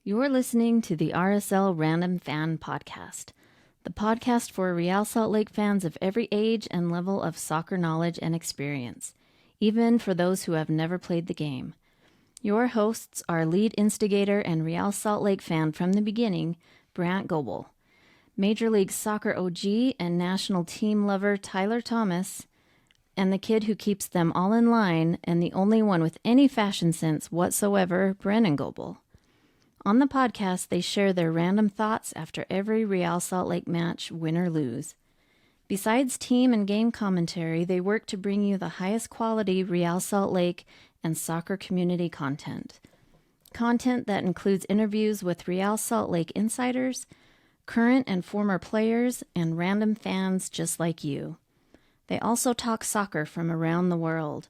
You're listening to the RSL Random Fan Podcast, the podcast for Real Salt Lake fans of every age and level of soccer knowledge and experience, even for those who have never played the game. Your hosts are lead instigator and Real Salt Lake fan from the beginning, Brant Goebel, Major League Soccer OG and national team lover Tyler Thomas, and the kid who keeps them all in line and the only one with any fashion sense whatsoever, Brennan Goebel. On the podcast, they share their random thoughts after every Real Salt Lake match, win or lose. Besides team and game commentary, they work to bring you the highest quality Real Salt Lake and soccer community content. Content that includes interviews with Real Salt Lake insiders, current and former players, and random fans just like you. They also talk soccer from around the world,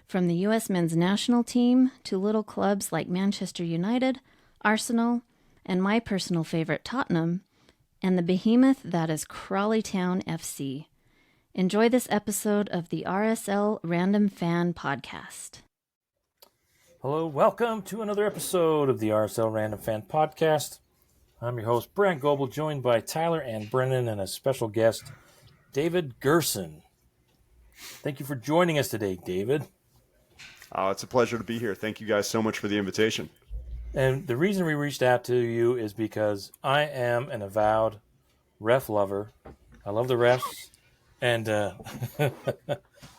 from the U.S. men's national team to little clubs like Manchester United, Arsenal, and my personal favorite, Tottenham, and the behemoth that is Crawley Town FC. Enjoy this episode of the RSL Random Fan Podcast. Hello, welcome to another episode of the RSL Random Fan Podcast. I'm your host, Brant Goebel, joined by Tyler and Brennan and a special guest, David Gerson. Thank you for joining us today, David. Oh, it's a pleasure to be here. Thank you guys so much for the invitation. And the reason we reached out to you is because I am an avowed ref lover. I love the refs, and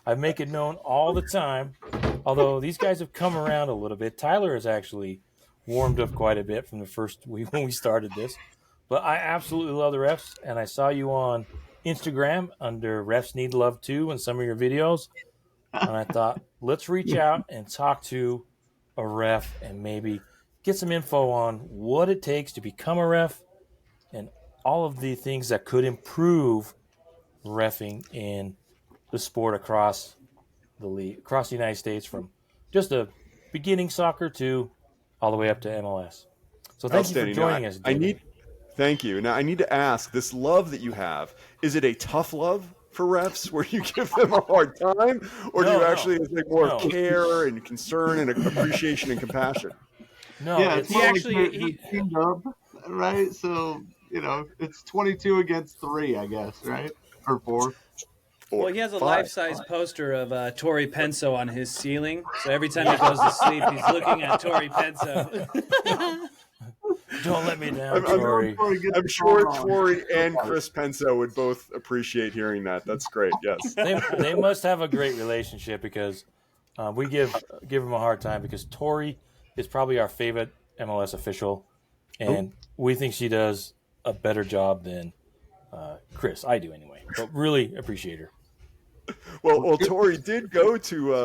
I make it known all the time. Although these guys have come around a little bit. Tyler has actually warmed up quite a bit from the first week when we started this. But I absolutely love the refs, and I saw you on Instagram under Refs Need Love Too in some of your videos. And I thought, let's reach out and talk to a ref and maybe get some info on what it takes to become a ref and all of the things that could improve reffing in the sport across the league, across the United States, from just a beginning soccer to all the way up to MLS. So thank you for joining us, David. Thank you. Now I need to ask, this love that you have, is it a tough love for refs where you give them a hard time, or do you actually take more of care and concern and appreciation and compassion? No, yeah, it's he teamed up, right? So, it's 22 against 3, I guess, right? Or 4. Well, he has a life-size poster of Tori Penso on his ceiling. So every time he goes to sleep, he's looking at Tori Penso. Don't let me down, Tori. I'm sure Tori and Chris Penso would both appreciate hearing that. That's great, yes. They must have a great relationship because we give them a hard time because Tori is probably our favorite MLS official, and we think she does a better job than Chris. I do anyway, but really appreciate her. Well, Tori did go to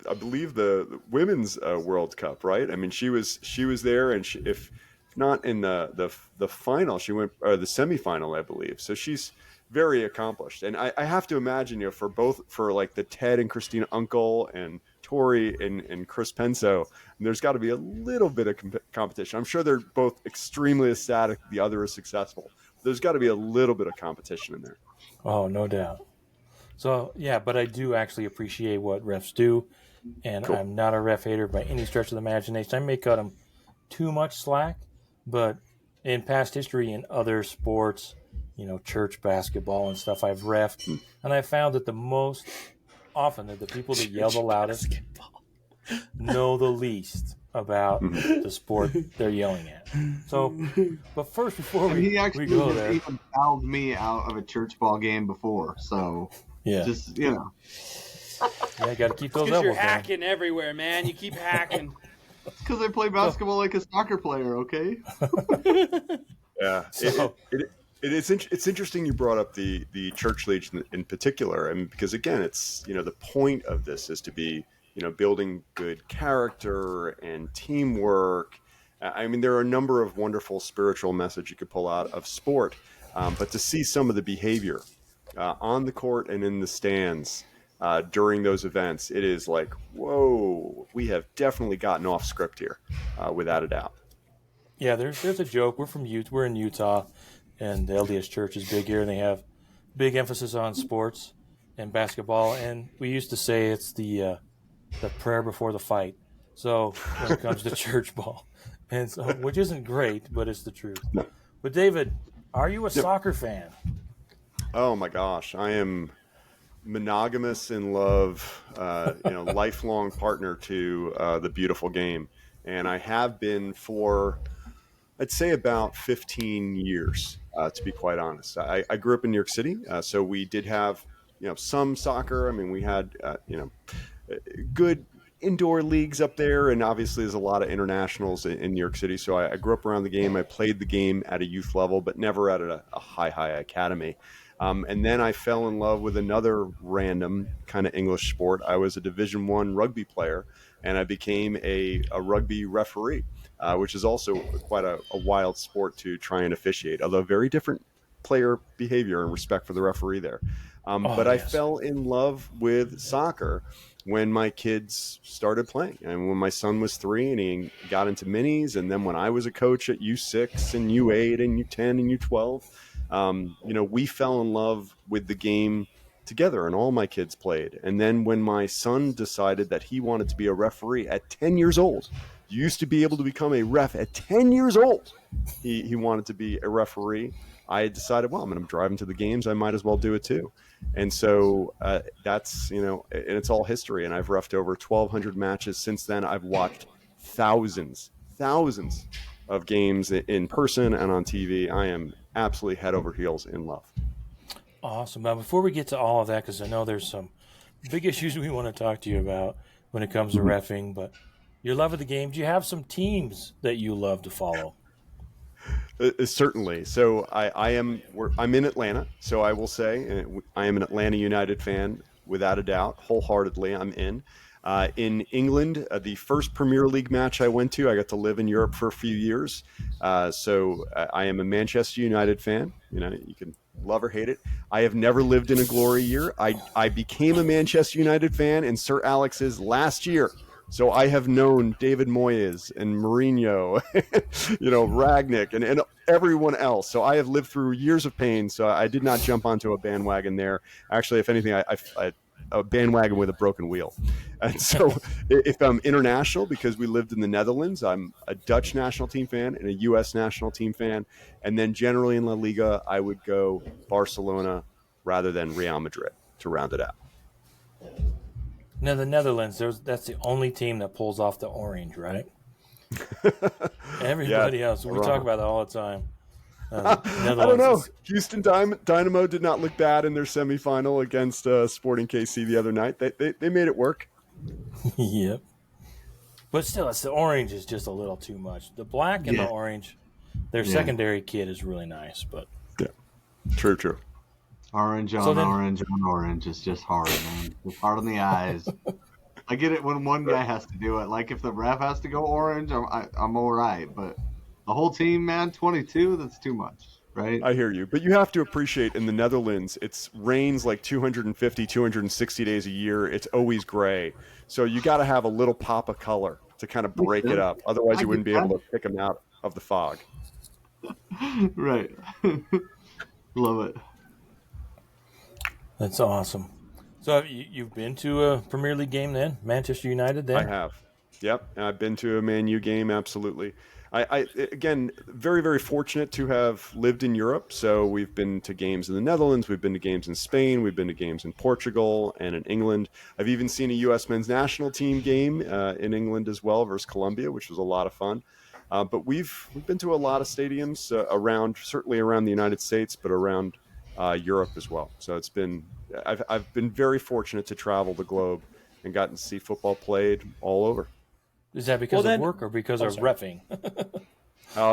I believe the Women's World Cup, right? I mean, she was there, and if not in the final, she went the semifinal, I believe. So she's very accomplished, and I have to imagine, for like the Ted and Christina Uncle and Tori and Chris Penso, there's got to be a little bit of competition. I'm sure they're both extremely ecstatic the other is successful. There's got to be a little bit of competition in there. Oh, no doubt. So, yeah, but I do actually appreciate what refs do, and cool. I'm not a ref hater by any stretch of the imagination. I may cut them too much slack, but in past history in other sports, church basketball and stuff, I've reffed, and I found that the most often that the people that yell the loudest know the least about the sport they're yelling at. So, but first, before we go there, he even fouled me out of a church ball game before. So, just yeah, got to keep those elbows. You're hacking everywhere, man. You keep hacking. It's because I play basketball like a soccer player. Okay. Yeah. So, It's interesting you brought up the church leagues in particular, and because again, it's the point of this is to be building good character and teamwork. I mean, there are a number of wonderful spiritual messages you could pull out of sport, but to see some of the behavior on the court and in the stands during those events, it is like, whoa, we have definitely gotten off script here, without a doubt. Yeah, there's a joke. We're in Utah. And the LDS Church is big here, and they have big emphasis on sports and basketball. And we used to say it's the prayer before the fight. So when it comes to church ball, and so, which isn't great, but it's the truth. No. But David, are you a soccer fan? Oh my gosh, I am monogamous in love, lifelong partner to the beautiful game, and I have been for, I'd say, about 15 years, to be quite honest. I grew up in New York City, so we did have some soccer. I mean, we had good indoor leagues up there, and obviously there's a lot of internationals in New York City. So I grew up around the game. I played the game at a youth level, but never at a high academy. And then I fell in love with another random kind of English sport. I was a Division I rugby player, and I became a rugby referee, which is also quite a wild sport to try and officiate, although very different player behavior and respect for the referee there. But I fell in love with soccer when my kids started playing, and when my son was 3 and he got into minis, and then when I was a coach at U6 and U8 and U10 and U12, we fell in love with the game together, and all my kids played. And then when my son decided that he wanted to be a referee at 10 years old, you used to be able to become a ref at 10 years old. He wanted to be a referee. I decided, well, I'm going to drive him to the games. I might as well do it too. And so that's, and it's all history. And I've reffed over 1,200 matches since then. I've watched thousands of games in person and on TV. I am absolutely head over heels in love. Awesome. Now, before we get to all of that, because I know there's some big issues we want to talk to you about when it comes to reffing, but your love of the game, do you have some teams that you love to follow? Certainly. So I'm in Atlanta, so I will say I am an Atlanta United fan without a doubt, wholeheartedly. I'm in. In England, the first Premier League match I went to, I got to live in Europe for a few years. So I am a Manchester United fan. You can love or hate it. I have never lived in a glory year. I became a Manchester United fan in Sir Alex's last year. So I have known David Moyes and Mourinho, Ragnick and everyone else. So I have lived through years of pain. So I did not jump onto a bandwagon there. Actually, if anything, I a bandwagon with a broken wheel. And so if I'm international, because we lived in the Netherlands, I'm a Dutch national team fan and a U.S. national team fan. And then generally in La Liga, I would go Barcelona rather than Real Madrid to round it out. Now, the Netherlands, that's the only team that pulls off the orange, right? Everybody else, we talk about that all the time. I don't know. Houston Dynamo did not look bad in their semifinal against Sporting KC the other night. They made it work. Yep. But still, the orange is just a little too much. The black and the orange, their secondary kit is really nice. But yeah, true. Orange on orange is just hard, man. It's hard on the eyes. I get it when one guy has to do it. Like if the ref has to go orange, I'm all right. But the whole team, man, 22, that's too much, right? I hear you. But you have to appreciate in the Netherlands, it rains like 250, 260 days a year. It's always gray. So you got to have a little pop of color to kind of break it up. Otherwise, you wouldn't be able to pick them out of the fog. Right. Love it. That's awesome. So you've been to a Premier League game then? Manchester United then? I have. Yep. I've been to a Man U game, absolutely. I again, very, very fortunate to have lived in Europe. So we've been to games in the Netherlands. We've been to games in Spain. We've been to games in Portugal and in England. I've even seen a U.S. men's national team game in England as well versus Colombia, which was a lot of fun. But we've been to a lot of stadiums certainly around the United States, but around Europe as well. So I've been very fortunate to travel the globe and gotten to see football played all over. Is that because of work or because of reffing?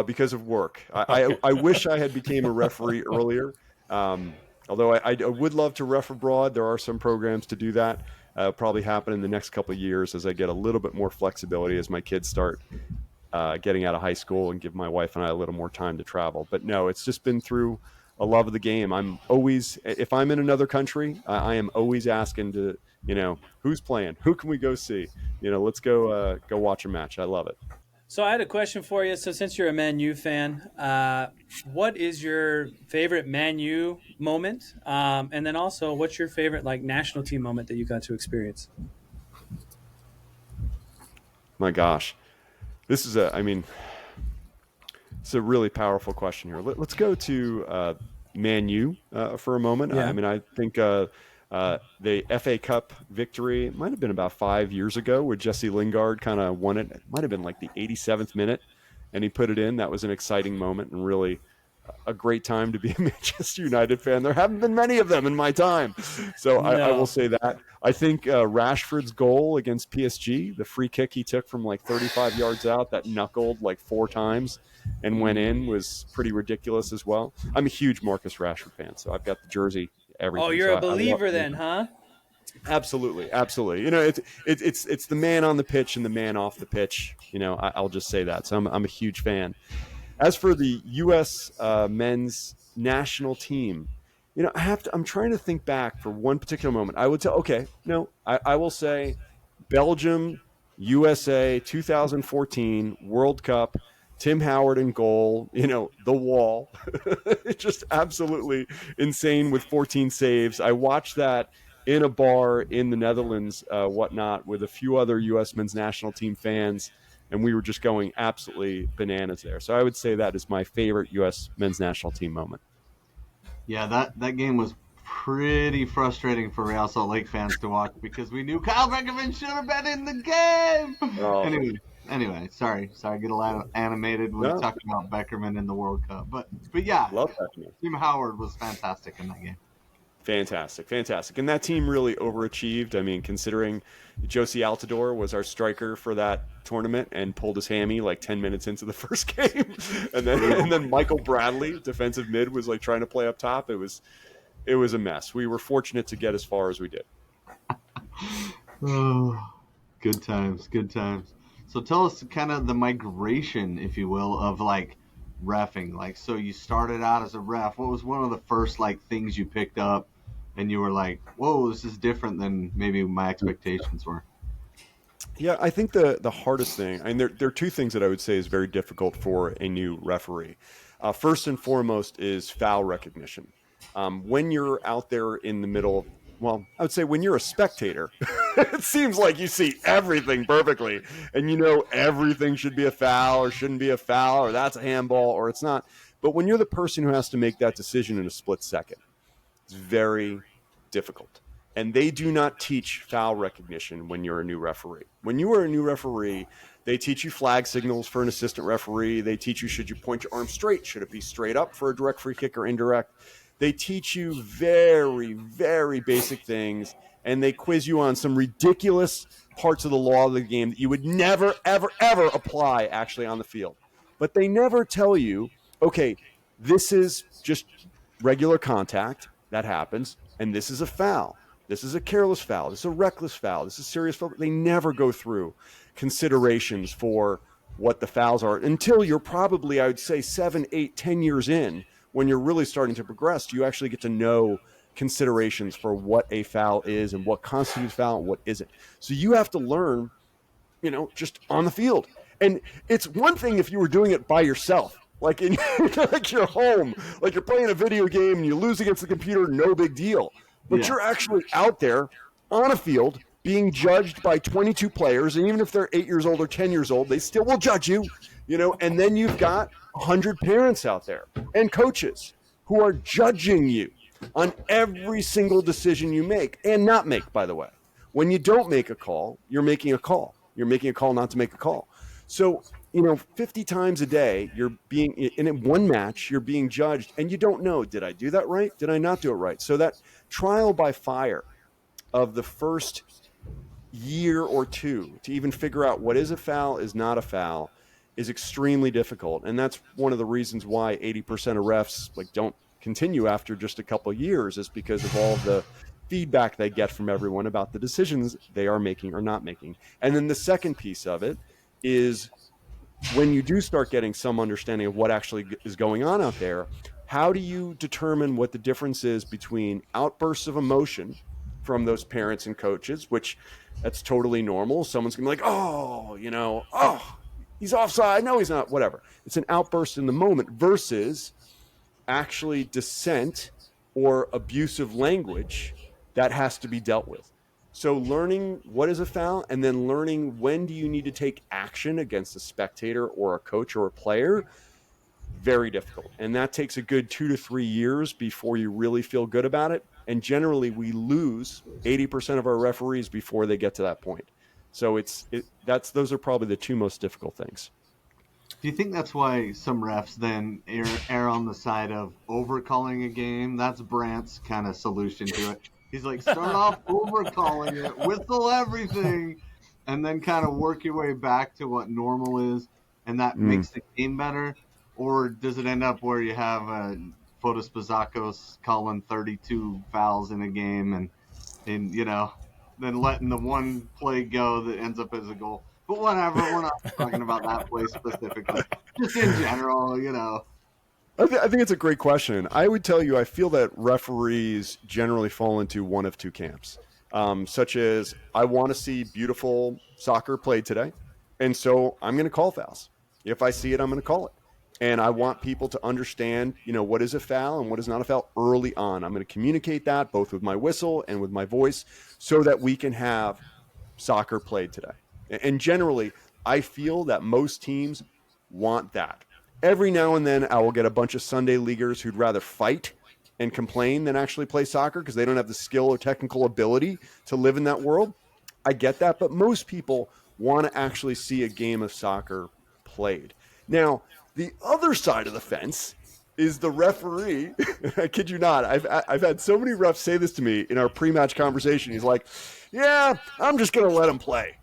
Because of work. I wish I had became a referee earlier. Although I would love to ref abroad. There are some programs to do that. It'll probably happen in the next couple of years as I get a little bit more flexibility as my kids start getting out of high school and give my wife and I a little more time to travel. But no, it's just been through a love of the game. I'm always, if I'm in another country, I am always asking to, who's playing? Who can we go see? Let's go watch a match. I love it. So I had a question for you. So since you're a Man U fan, what is your favorite Man U moment? And then also, what's your favorite national team moment that you got to experience? My gosh, this is it's a really powerful question here. Let's go to Man U for a moment. Yeah. I mean, I think the FA Cup victory might have been about 5 years ago, where Jesse Lingard kind of won it. It might have been like the 87th minute, and he put it in. That was an exciting moment and really a great time to be a Manchester United fan. There haven't been many of them in my time. So I will say that. I think Rashford's goal against PSG, the free kick he took from like 35 yards out that knuckled like 4 times and went in, was pretty ridiculous as well. I'm a huge Marcus Rashford fan, so I've got the jersey, everything. Oh, you're so a believer then, huh? Absolutely, absolutely. You know, it's the man on the pitch and the man off the pitch. You know, I'll just say that. So I'm a huge fan. As for the U.S. Men's national team, you know, I'm trying to think back for one particular moment. I would tell, I will say Belgium, USA, 2014 World Cup, Tim Howard in goal, you know, the wall. It's just absolutely insane with 14 saves. I watched that in a bar in the Netherlands, whatnot, with a few other U.S. men's national team fans. And we were just going absolutely bananas there. So I would say that is my favorite U.S. men's national team moment. Yeah, that game was pretty frustrating for Real Salt Lake fans to watch because we knew Kyle Beckerman should have been in the game. Oh. Anyway, sorry, get a lot animated when talking about Beckerman in the World Cup. But yeah, love Beckerman. Tim Howard was fantastic in that game. Fantastic. And that team really overachieved. I mean, considering Josie Altidore was our striker for that tournament and pulled his hammy like 10 minutes into the first game. and then Michael Bradley, defensive mid, was like trying to play up top. It was a mess. We were fortunate to get as far as we did. Oh, good times. So tell us kind of the migration, if you will, of like reffing. Like, so you started out as a ref. What was one of the first like things you picked up and you were like, whoa, this is different than maybe my expectations were? Yeah, I think the hardest thing, and there are two things that I would say is very difficult for a new referee. First and foremost is foul recognition. When you're out there in the middle, well, I would say when you're a spectator, it seems like you see everything perfectly, and you know everything should be a foul or shouldn't be a foul, or that's a handball or it's not. But when you're the person who has to make that decision in a split second, it's very difficult. And they do not teach foul recognition when you're a new referee. When you are a new referee, they teach you flag signals for an assistant referee. They teach you, should you point your arm straight? Should it be straight up for a direct free kick or indirect? They teach you very, very basic things, and they quiz you on some ridiculous parts of the law of the game that you would never, ever, ever apply actually on the field. But they never tell you, okay, this is just regular contact that happens, and this is a foul. This is a careless foul. This is a reckless foul. This is a serious foul. They never go through considerations for what the fouls are until you're probably, I would say, 7, 8, 10 years in, when you're really starting to progress. You actually get to know considerations for what a foul is and what constitutes foul and what isn't. So you have to learn, you know, just on the field. And it's one thing if you were doing it by yourself, like in like your home, like you're playing a video game and you lose against the computer, no big deal. But you're actually out there on a field being judged by 22 players, and even if they're 8 years old or 10 years old, they still will judge you, you know, and then you've got 100 parents out there and coaches who are judging you on every single decision you make and not make, by the way. When you don't make a call, you're making a call. You're making a call not to make a call. So, you know, 50 times a day, you're being in one match, you're being judged, and you don't know, did I do that right? Did I not do it right? So that trial by fire of the first year or two to even figure out what is a foul, is not a foul, is extremely difficult. And that's one of the reasons why 80% of refs like don't continue after just a couple of years, is because of all of the feedback they get from everyone about the decisions they are making or not making. And then the second piece of it is when you do start getting some understanding of what actually is going on out there, how do you determine what the difference is between outbursts of emotion from those parents and coaches, which that's totally normal. Someone's gonna be like, oh, you know, oh, he's offside. No, he's not, whatever. It's an outburst in the moment versus actually dissent or abusive language that has to be dealt with. So learning what is a foul and then learning when do you need to take action against a spectator or a coach or a player very difficult. And that takes a good 2 to 3 years before you really feel good about it. And generally we lose 80% of our referees before they get to that point. So those are probably the two most difficult things. Do you think that's why some refs then err on the side of overcalling a game? That's Brant's kind of solution to it. He's like, start off overcalling it, whistle everything, and then kind of work your way back to what normal is, and that makes the game better? Or does it end up where you have Fotis Bazakos calling 32 fouls in a game and then letting the one play go that ends up as a goal? But whatever, we're not talking about that play specifically. Just in general, I think it's a great question. I would tell you, I feel that referees generally fall into one of two camps, such as I want to see beautiful soccer played today, and so I'm going to call fouls. If I see it, I'm going to call it. And I want people to understand, what is a foul and what is not a foul early on. I'm going to communicate that both with my whistle and with my voice so that we can have soccer played today. And generally, I feel that most teams want that. Every now and then, I will get a bunch of Sunday leaguers who'd rather fight and complain than actually play soccer because they don't have the skill or technical ability to live in that world. I get that, but most people want to actually see a game of soccer played. Now, the other side of the fence is the referee. I kid you not. I've had so many refs say this to me in our pre-match conversation. He's like, yeah, I'm just going to let him play.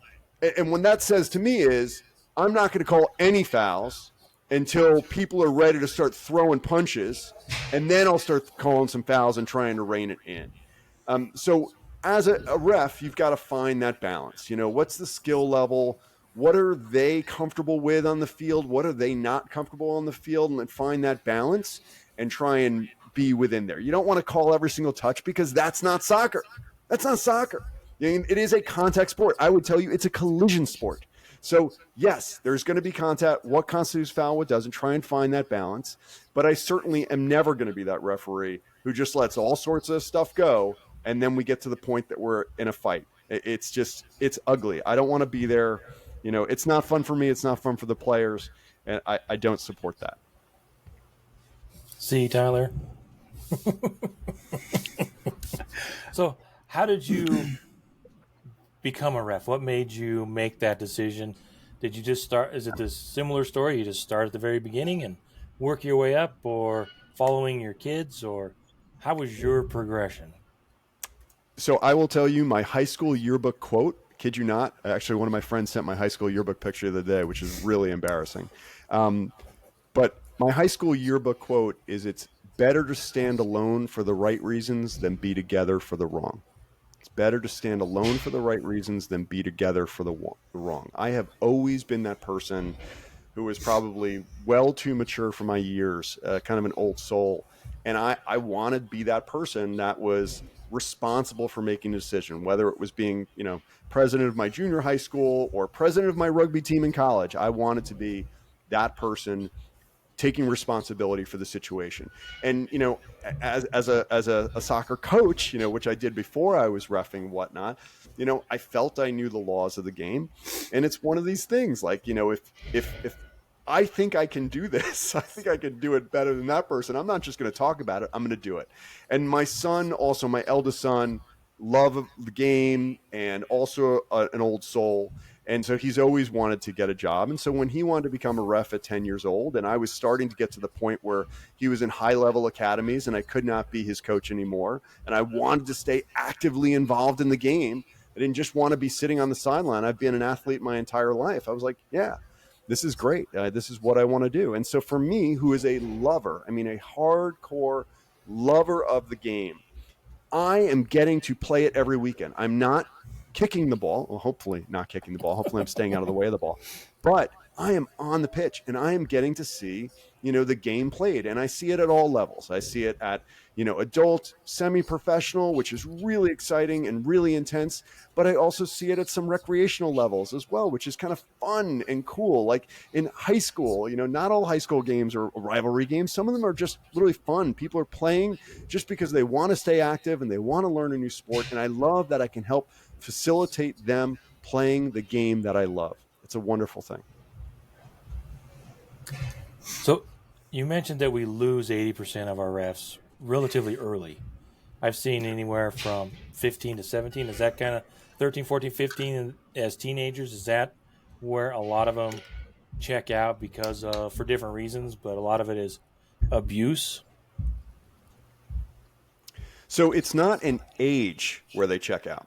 And what that says to me is I'm not going to call any fouls until people are ready to start throwing punches, and then I'll start calling some fouls and trying to rein it in. So as a ref, you've got to find that balance. What's the skill level? What are they comfortable with on the field? What are they not comfortable on the field? And then find that balance and try and be within there. You don't want to call every single touch because that's not soccer. That's not soccer. It is a contact sport. I would tell you it's a collision sport. So, yes, there's going to be contact. What constitutes foul, what doesn't. Try and find that balance. But I certainly am never going to be that referee who just lets all sorts of stuff go, and then we get to the point that we're in a fight. It's ugly. I don't want to be there. It's not fun for me. It's not fun for the players, and I don't support that. See, Tyler? So, how did you become a ref? What made you make that decision? Did you just start? Is it this similar story? You just start at the very beginning and work your way up, or following your kids, or how was your progression? So I will tell you my high school yearbook quote. Kid you not. Actually, one of my friends sent my high school yearbook picture the other day, which is really embarrassing. But my high school yearbook quote is, "It's better to stand alone for the right reasons than be together for the wrong." It's better to stand alone for the right reasons than be together for the wrong. I have always been that person who was probably well too mature for my years, kind of an old soul. And I wanted to be that person that was responsible for making a decision, whether it was being, president of my junior high school or president of my rugby team in college. I wanted to be that person taking responsibility for the situation. And, as a soccer coach, which I did before I was reffing and whatnot, I felt I knew the laws of the game. And it's one of these things like, if I think I can do this, I think I can do it better than that person. I'm not just going to talk about it. I'm going to do it. And my son, also my eldest son, love the game and also an old soul. And so he's always wanted to get a job. And so when he wanted to become a ref at 10 years old, and I was starting to get to the point where he was in high-level academies and I could not be his coach anymore, and I wanted to stay actively involved in the game, I didn't just want to be sitting on the sideline. I've been an athlete my entire life. I was like, yeah, this is great. This is what I want to do. And so for me, who is a lover, a hardcore lover of the game, I am getting to play it every weekend. I'm not kicking the ball. Well, hopefully not kicking the ball. Hopefully I'm staying out of the way of the ball. But I am on the pitch and I am getting to see, the game played. And I see it at all levels. I see it at, adult, semi-professional, which is really exciting and really intense. But I also see it at some recreational levels as well, which is kind of fun and cool. Like in high school, not all high school games are rivalry games. Some of them are just literally fun. People are playing just because they want to stay active and they want to learn a new sport. And I love that I can help facilitate them playing the game that I love. It's a wonderful thing. So You mentioned that we lose 80% of our refs relatively early. I've seen anywhere from 15 to 17. Is that kind of 13, 14, 15 as teenagers? Is that where a lot of them check out because for different reasons, but a lot of it is abuse? So it's not an age where they check out.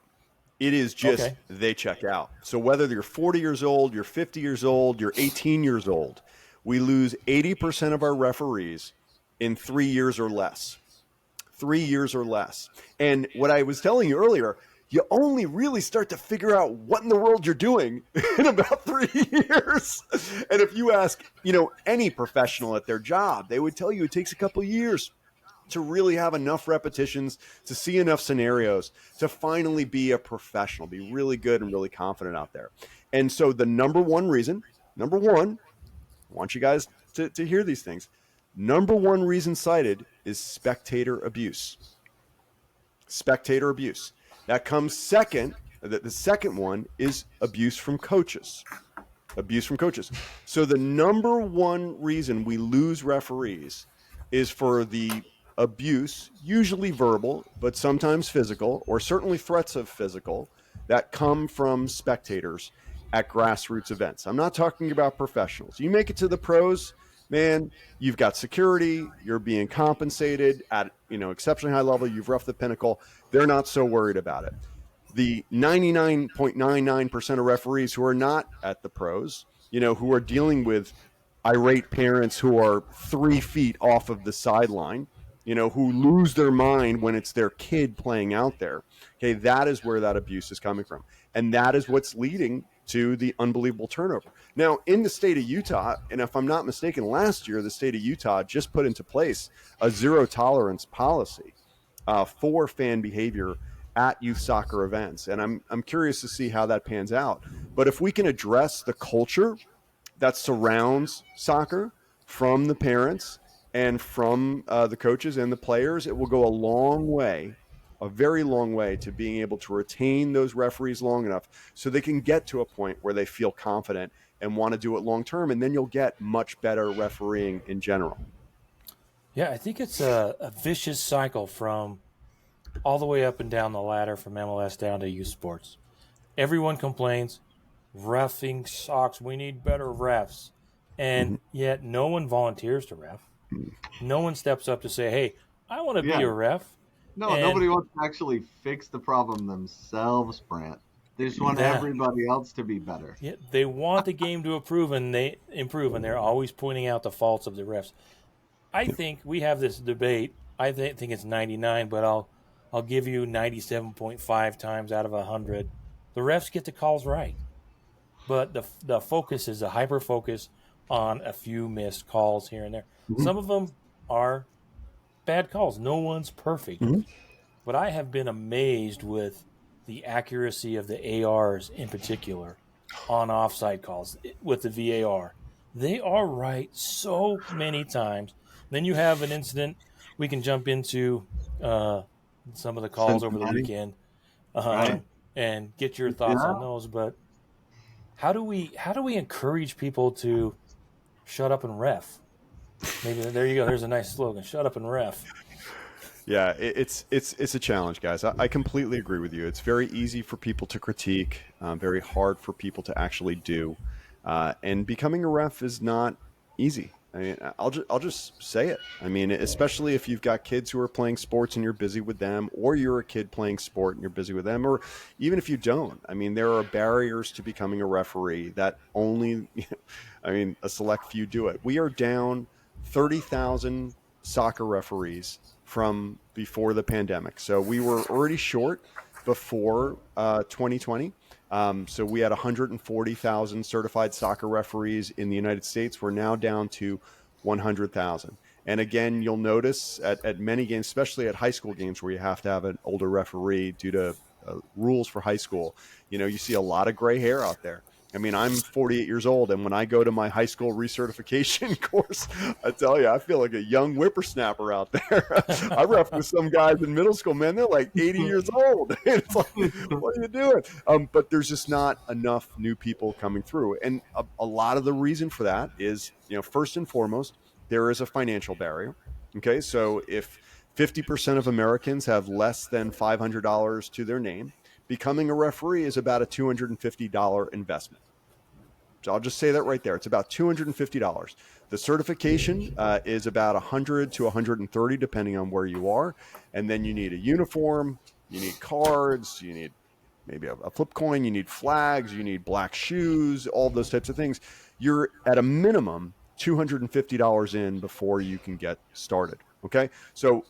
It is just Okay. they check out. So whether you're 40 years old, you're 50 years old, you're 18 years old, we lose 80% of our referees in 3 years or less. 3 years or less. And what I was telling you earlier, you only really start to figure out what in the world you're doing in about 3 years. And if you ask, any professional at their job, they would tell you it takes a couple of years to really have enough repetitions, to see enough scenarios, to finally be a professional, be really good and really confident out there. And so the number one, I want you guys to hear these things. Number one reason cited is spectator abuse. Spectator abuse. That comes second. The second one is abuse from coaches. Abuse from coaches. So the number one reason we lose referees is for the abuse, usually verbal, but sometimes physical, or certainly threats of physical, that come from spectators at grassroots events. I'm not talking about professionals. You make it to the pros, man, you've got security, you're being compensated at exceptionally high level, you've roughed the pinnacle. They're not so worried about it. The 99.99% of referees who are not at the pros, who are dealing with irate parents who are 3 feet off of the sideline, who lose their mind when it's their kid playing out there. Okay, that is where that abuse is coming from. And that is what's leading to the unbelievable turnover. Now, in the state of Utah, and if I'm not mistaken, last year, the state of Utah just put into place a zero tolerance policy for fan behavior at youth soccer events. And I'm curious to see how that pans out. But if we can address the culture that surrounds soccer from the parents and from the coaches and the players, it will go a very long way to being able to retain those referees long enough so they can get to a point where they feel confident and want to do it long term. And then you'll get much better refereeing in general. Yeah, I think it's a vicious cycle from all the way up and down the ladder from MLS down to youth sports. Everyone complains, reffing sucks, we need better refs. And yet no one volunteers to ref. No one steps up to say, hey, I want to be a ref. No, nobody wants to actually fix the problem themselves, Brant. They just want everybody else to be better. Yeah, they want the game to improve, and they're always pointing out the faults of the refs. I think we have this debate. I think it's 99, but I'll give you 97.5 times out of 100. The refs get the calls right, but the focus is a hyper focus on a few missed calls here and there. Some of them are bad calls. No one's perfect. But I have been amazed with the accuracy of the ARs in particular on offside calls with the VAR. They are right so many times. Then you have an incident. We can jump into some of the calls over the weekend and get your thoughts on those. But how do we encourage people to shut up and ref? Maybe there you go. There's a nice slogan. Shut up and ref. Yeah, it's a challenge, guys. I completely agree with you. It's very easy for people to critique, very hard for people to actually do. And becoming a ref is not easy. I mean, I'll just say it. I mean, especially if you've got kids who are playing sports and you're busy with them, or you're a kid playing sport and you're busy with them, or even if you don't. I mean, there are barriers to becoming a referee that only, a select few do it. We are down 30,000 soccer referees from before the pandemic. So we were already short before 2020. So we had 140,000 certified soccer referees in the United States. We're now down to 100,000. And again, you'll notice at many games, especially at high school games where you have to have an older referee due to rules for high school, you see a lot of gray hair out there. I mean, I'm 48 years old, and when I go to my high school recertification course, I tell you, I feel like a young whippersnapper out there. I ref with some guys in middle school, man, they're like 80 years old. It's like, what are you doing? But there's just not enough new people coming through. And a lot of the reason for that is, first and foremost, there is a financial barrier. Okay, so if 50% of Americans have less than $500 to their name, becoming a referee is about a $250 investment. So I'll just say that right there. It's about $250. The certification is about $100 to $130, depending on where you are. And then you need a uniform, you need cards, you need maybe a flip coin, you need flags, you need black shoes, all those types of things. You're at a minimum $250 in before you can get started. Okay. So,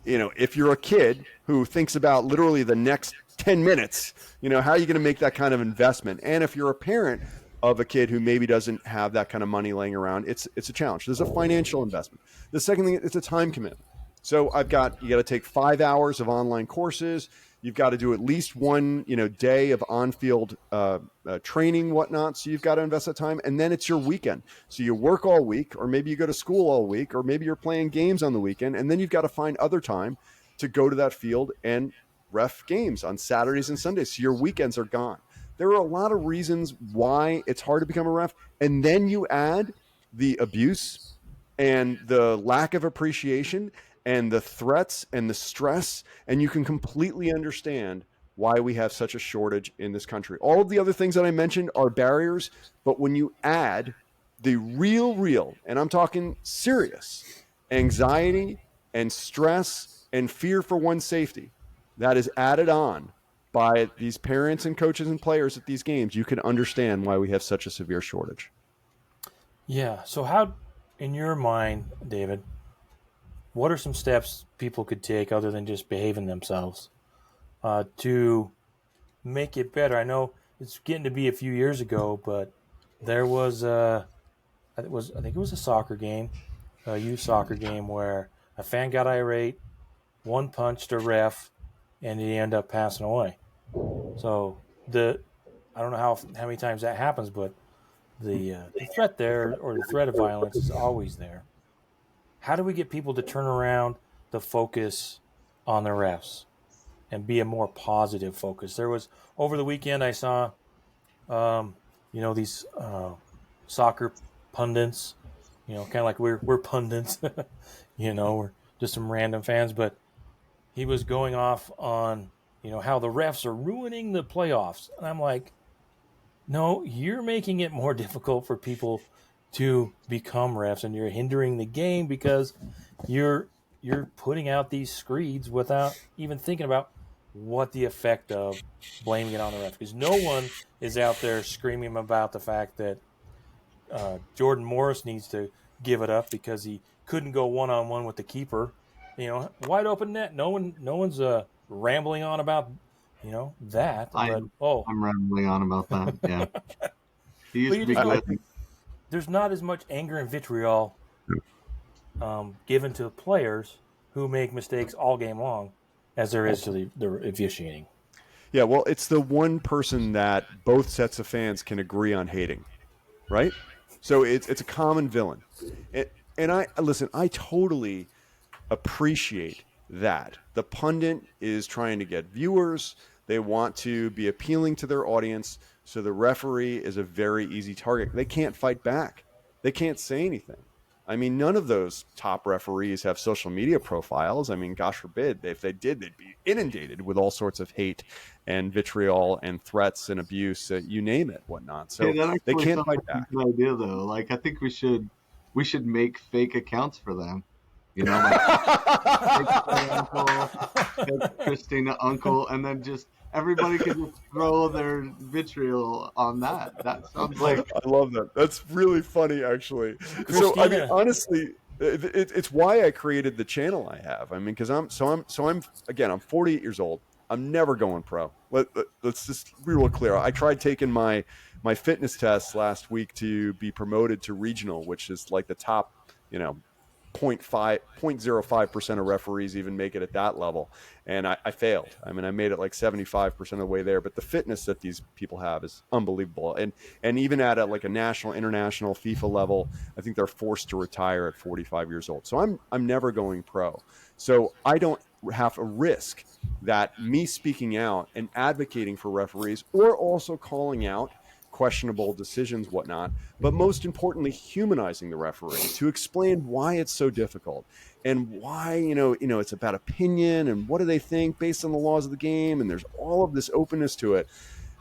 if you're a kid who thinks about literally the next 10 minutes, how are you going to make that kind of investment? And if you're a parent of a kid who maybe doesn't have that kind of money laying around, it's a challenge. There's a financial investment. The second thing, it's a time commitment. So you got to take 5 hours of online courses. You've got to do at least one, day of on-field training, whatnot. So you've got to invest that time, and then it's your weekend. So you work all week, or maybe you go to school all week, or maybe you're playing games on the weekend, and then you've got to find other time to go to that field and ref games on Saturdays and Sundays. So your weekends are gone. There are a lot of reasons why it's hard to become a ref, and then you add the abuse and the lack of appreciation and the threats and the stress, and you can completely understand why we have such a shortage in this country. All of the other things that I mentioned are barriers, but when you add the real, and I'm talking serious, anxiety and stress and fear for one's safety, that is added on by these parents and coaches and players at these games, you can understand why we have such a severe shortage. Yeah. So how, in your mind, David, what are some steps people could take other than just behaving themselves to make it better? I know it's getting to be a few years ago, but there was I think it was a soccer game, a youth soccer game, where a fan got irate, one punched a ref, and he ended up passing away. So I don't know how many times that happens, but the threat there, or the threat of violence, is always there. How do we get people to turn around the focus on the refs and be a more positive focus? There was, over the weekend, I saw, these soccer pundits, kind of like we're pundits, we're just some random fans, but he was going off on, how the refs are ruining the playoffs. And I'm like, no, you're making it more difficult for people to become refs, and you're hindering the game because you're putting out these screeds without even thinking about what the effect of blaming it on the ref. Because no one is out there screaming about the fact that Jordan Morris needs to give it up because he couldn't go one-on-one with the keeper. Wide open net. No one's rambling on about that. I'm rambling on about that. Yeah. He used to be good. There's not as much anger and vitriol given to players who make mistakes all game long as there is to the officiating. Yeah, well, it's the one person that both sets of fans can agree on hating, right? So it's a common villain. And I totally appreciate that. The pundit is trying to get viewers. They want to be appealing to their audience. So the referee is a very easy target. They can't fight back. They can't say anything. I mean, none of those top referees have social media profiles. I mean, gosh forbid. If they did, they'd be inundated with all sorts of hate and vitriol and threats and abuse, you name it, whatnot. So they can't fight back. Good idea, though. Like, I think we should make fake accounts for them. Like Christina Uncle, and then just everybody can just throw their vitriol on that. That sounds like, I love that. That's really funny, actually. So I mean, honestly, it's why I created the channel I have. I mean, because I'm 48 years old. I'm never going pro. Let's just be real clear. I tried taking my fitness test last week to be promoted to regional, which is like the top, 0.05% of referees even make it at that level. And I failed. I mean, I made it like 75% of the way there, but the fitness that these people have is unbelievable. And even at like a national, international, FIFA level, I think they're forced to retire at 45 years old. So I'm never going pro. So I don't have a risk that me speaking out and advocating for referees, or also calling out questionable decisions, whatnot, but most importantly, humanizing the referee to explain why it's so difficult and why, it's about opinion and what do they think based on the laws of the game. And there's all of this openness to it.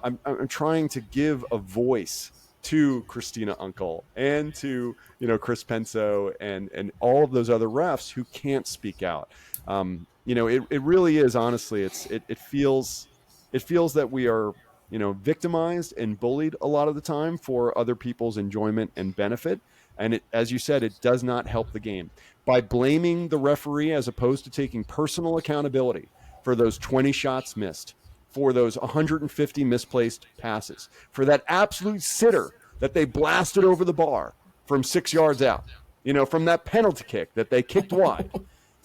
I'm trying to give a voice to Christina Unkel and to, Chris Penso and all of those other refs who can't speak out. It really is, honestly, it feels that we are, victimized and bullied a lot of the time for other people's enjoyment and benefit. And it, as you said, it does not help the game. By blaming the referee as opposed to taking personal accountability for those 20 shots missed, for those 150 misplaced passes, for that absolute sitter that they blasted over the bar from 6 yards out, from that penalty kick that they kicked wide,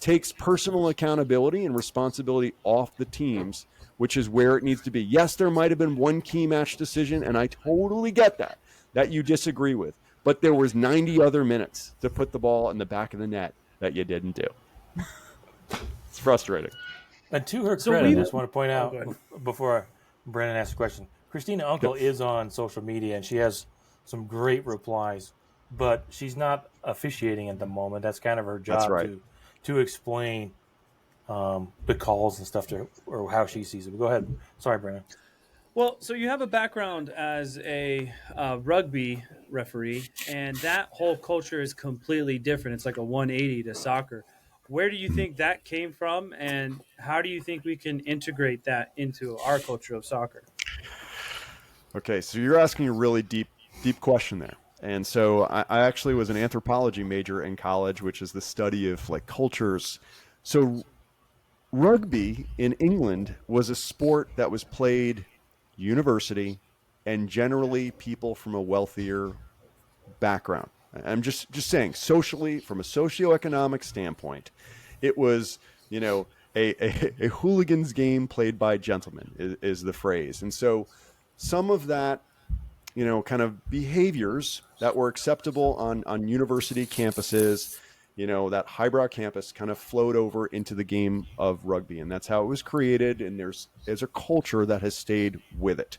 takes personal accountability and responsibility off the teams, which is where it needs to be. Yes, there might have been one key match decision, and I totally get that you disagree with, but there was 90 other minutes to put the ball in the back of the net that you didn't do. It's frustrating. And to her credit, I just want to point out before Brandon asks a question, Christina Unkel is on social media, and she has some great replies, but she's not officiating at the moment. That's kind of her job to explain the calls and stuff to her, or how she sees it. But go ahead. Sorry, Brandon. Well, so you have a background as a rugby referee, and that whole culture is completely different. It's like a 180 to soccer. Where do you think that came from, and how do you think we can integrate that into our culture of soccer? Okay, so you're asking a really deep question there. And so I actually was an anthropology major in college, which is the study of like cultures. So rugby in England was a sport that was played university and generally people from a wealthier background. I'm just saying, socially, from a socioeconomic standpoint, it was, a hooligan's game played by gentlemen is the phrase. And so some of that, kind of behaviors that were acceptable on university campuses, that highbrow campus kind of flowed over into the game of rugby. And that's how it was created. And there's a culture that has stayed with it.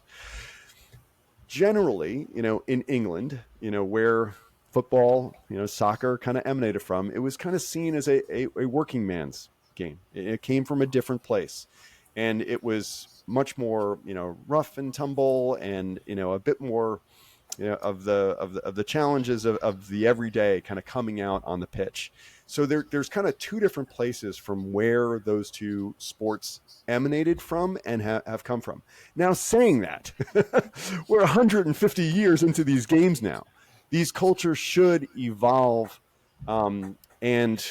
Generally, in England, where football, soccer kind of emanated from, it was kind of seen as a working man's game. It came from a different place. And it was much more, rough and tumble and, a bit more of the challenges of the everyday kind of coming out on the pitch. So there's kind of two different places from where those two sports emanated from and have come from. Now, saying that, we're 150 years into these games now. These cultures should evolve and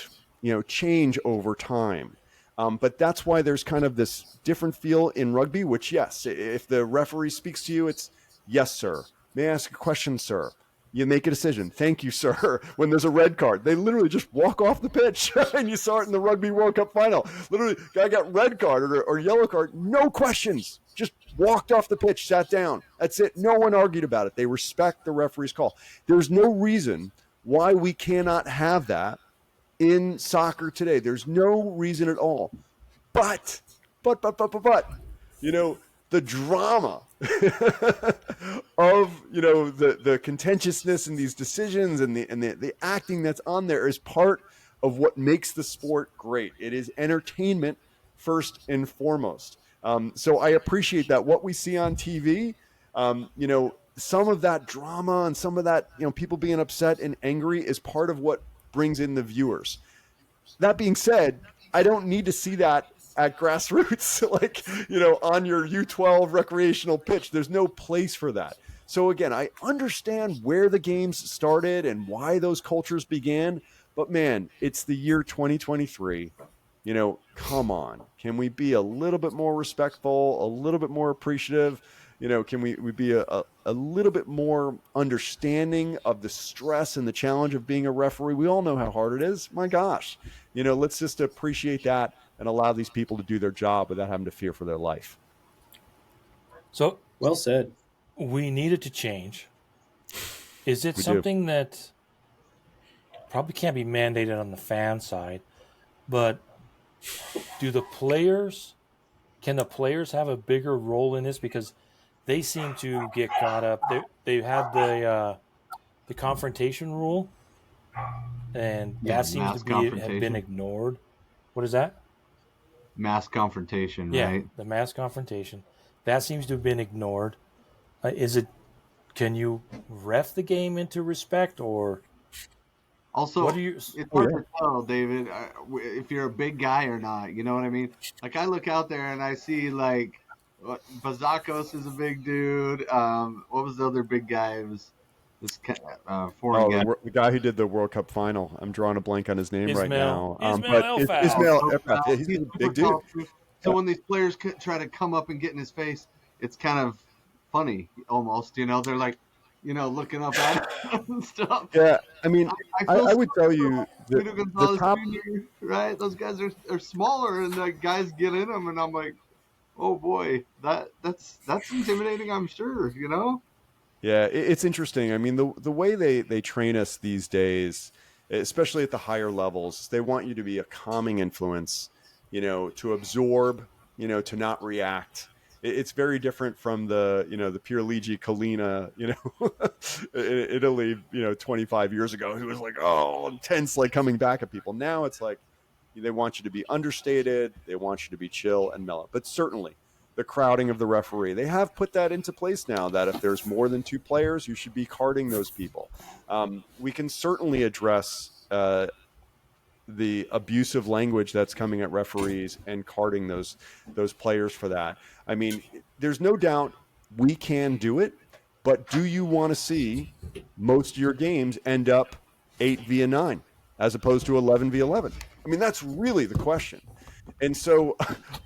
change over time. But that's why there's kind of this different feel in rugby, which, yes, if the referee speaks to you, it's, yes, sir. May I ask a question, sir? You make a decision. Thank you, sir. When there's a red card, they literally just walk off the pitch. And you saw it in the Rugby World Cup final. Literally, guy got red card or yellow card, no questions. Just walked off the pitch, sat down. That's it. No one argued about it. They respect the referee's call. There's no reason why we cannot have that in soccer today. There's no reason at all. But, the drama of, the contentiousness in these decisions and the acting that's on there is part of what makes the sport great. It is entertainment first and foremost. So I appreciate that. What we see on TV, some of that drama and some of that, people being upset and angry is part of what brings in the viewers. That being said, I don't need to see that at grassroots, on your U12 recreational pitch. There's no place for that. So again, I understand where the games started and why those cultures began, but man, it's the year 2023. Come on. Can we be a little bit more respectful, a little bit more appreciative? Can we be a little bit more understanding of the stress and the challenge of being a referee? We all know how hard it is. My gosh, let's just appreciate that and allow these people to do their job without having to fear for their life. So well said. We needed to change. Is it something that probably can't be mandated on the fan side, but can the players have a bigger role in this? Because they seem to get caught up. They had the confrontation rule, and that seems to have been ignored. What is that? Mass confrontation, yeah, right? The mass confrontation. That seems to have been ignored. Can you ref the game into respect, or also what do you? It's hard to tell, David, if you're a big guy or not. You know what I mean? Like I look out there and I see like Bazakos is a big dude. What was the other big guy? It was this foreign guy. The guy who did the World Cup final. I'm drawing a blank on his name right now. Ismail Elfaz. Ismail Elfaz. He's a big dude. So when these players try to come up and get in his face, it's kind of funny almost. You know, they're like, looking up at him and stuff. Yeah, I mean, I would tell you the top, Jr., right? Those guys are smaller, and the guys get in them, and I'm like, oh boy, that's intimidating. I'm sure, Yeah, it's interesting. I mean, the way they train us these days, especially at the higher levels, they want you to be a calming influence, to absorb, to not react. It's very different from the Pierluigi Collina, in Italy, 25 years ago, who was like, intense, like coming back at people. Now it's like they want you to be understated. They want you to be chill and mellow. But certainly the crowding of the referee, they have put that into place now, that if there's more than 2 players, you should be carding those people. We can certainly address the abusive language that's coming at referees and carding those players for that. I mean, there's no doubt we can do it, but do you want to see most of your games end up 8-9 as opposed to 11-11? I mean, that's really the question. And so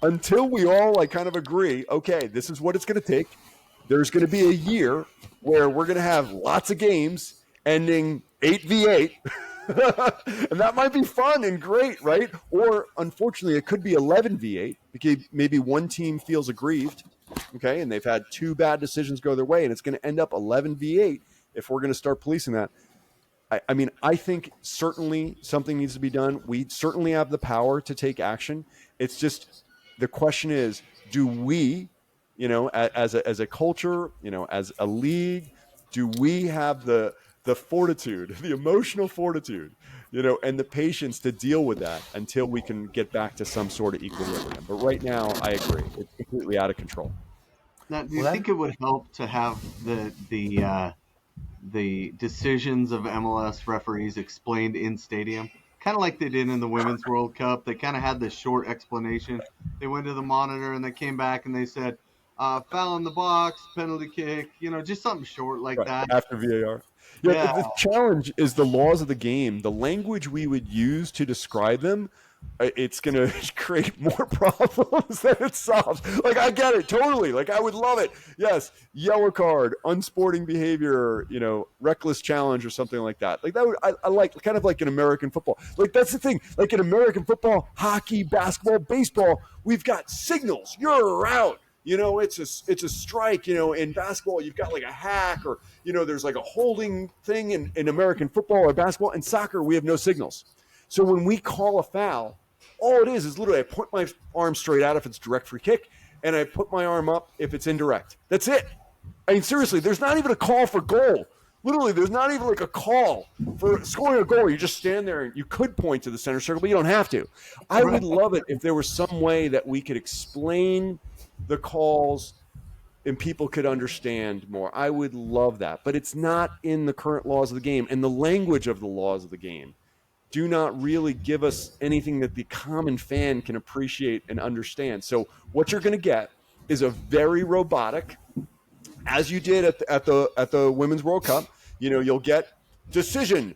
until we all kind of agree, okay, this is what it's going to take, there's going to be a year where we're going to have lots of games ending 8-8. And that might be fun and great, right? Or unfortunately, it could be 11-8 because maybe one team feels aggrieved, okay, and they've had 2 bad decisions go their way, and it's going to end up 11-8 if we're going to start policing that. I mean, I think certainly something needs to be done. We certainly have the power to take action. It's just the question is, do we, as a culture, as a league, do we have the fortitude, the emotional fortitude, and the patience to deal with that until we can get back to some sort of equilibrium? But right now, I agree, it's completely out of control. Now, do you think it would help to have the decisions of MLS referees explained in stadium, kind of like they did in the Women's World Cup? They kind of had this short explanation. They went to the monitor and they came back and they said, foul in the box, penalty kick, just something short like that. After VAR. Yeah. The challenge is the laws of the game. The language we would use to describe them, it's going to create more problems than it solves. I get it totally. I would love it. Yes, yellow card, unsporting behavior, reckless challenge or something like that. I like kind of like in American football. That's the thing. In American football, hockey, basketball, baseball, we've got signals. You're out. It's a strike. In basketball, you've got a hack, or there's a holding thing in American football or basketball. In soccer, we have no signals. So when we call a foul, all it is literally I put my arm straight out if it's direct free kick, and I put my arm up if it's indirect. That's it. I mean, seriously, there's not even a call for goal. Literally, there's not even a call for scoring a goal. You just stand there and you could point to the center circle, but you don't have to. I would love it if there was some way that we could explain the calls and people could understand more. I would love that. But it's not in the current laws of the game, and the language of the laws of the game do not really give us anything that the common fan can appreciate and understand. So what you're going to get is a very robotic, as you did at the Women's World Cup. You'll get decision,